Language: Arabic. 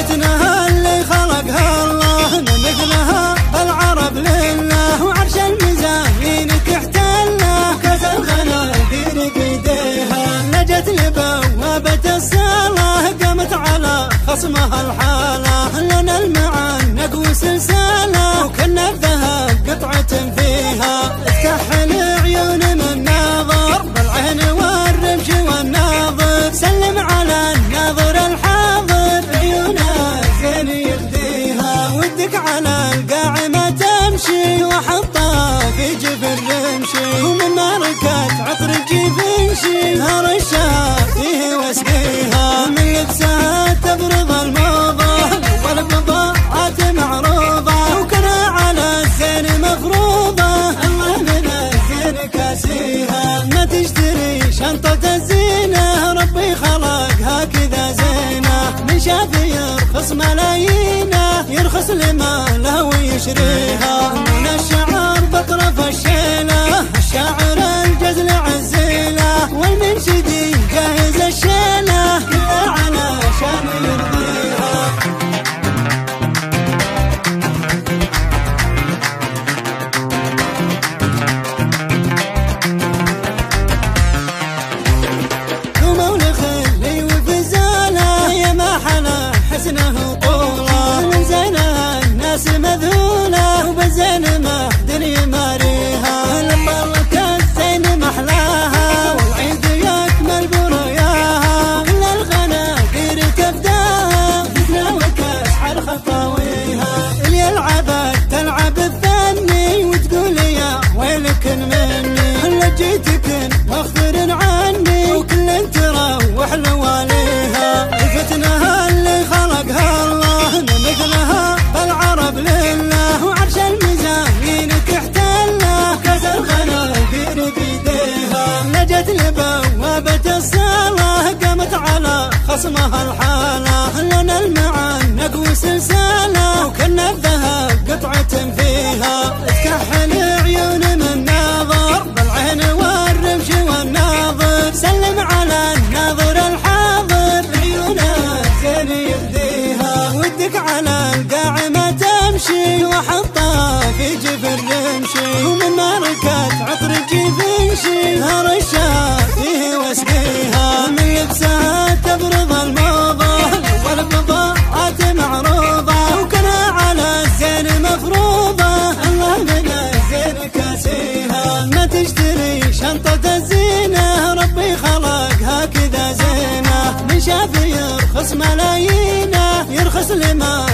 فتنها اللي خلقها الله مثلها بالعرب لله، وعرش المزاينك احتله وكاس الخنازير بيديها. نجت لبوابة الصلاة قامت على خصمها الحالة، لون المعنق وسلسالة وكنا الذهب قطعة فيها. افتح عيون من ناظر بالعين والرمش والناظر، سلم على الناظر الحاضر عيونها زين يهديها. ودك على القاع ما تمشي وحطها في جبل رمشي، ومن ماركة عطر جيفنشي هرشها فيه واسقيها. من لبسها تبرض الموضة والبضاعات معروضة، وكنا على الزين مفروضة الله من الزين كاسيها. ما تشتري شنطة الزينة ربي خلقها كذا زينة، من شاف يرخص ملايينه يرخص لماله ويشريها. من الشعر بطرف الشيلة الشاعر الجزل عزيله، والمنشدي جاهز الشيلة كلها علشان يرضيها. حسنه طوله من زينها الناس مذهوله، وبالزين ما دنيا ماريها. لبرك الزين محلاها والعيد يكمل برياها، كل الخناقير كبداها فتنة وكسحر خطاويها. اللي يلعبك تلعب الثاني وتقول يا ويلك مني، لجيتك مغفر عني وكل تروح لواليها. الفتنة اللي خلقها الله مثلها بالعرب لله، وعرش المزاينك احتله وكاس الخنازير بيديها. نجت لبوابة الصلاة قامت على خصمها الحالة، لون المعنق وسلسالة وكنا الذهب قطعة فيها. تكحل عيون من ناظر بالعين والرمش والناظر، سلم على الناظر الحاضر عيونها زين يهديها. ودك على القاع ما تمشي وحطها في جبل رمشي، ومن ماركة عطر جيفنشي هرشها فيه واسقيها. من لبسها تبرض الموضة والبضاعات معروضة، وكنا على الزين مفروضة الله من الزين كاسيها. ما تشتري شنطة الزينة ربي خلقها كذا زينة، من شاف يرخص ملايينه يرخص لما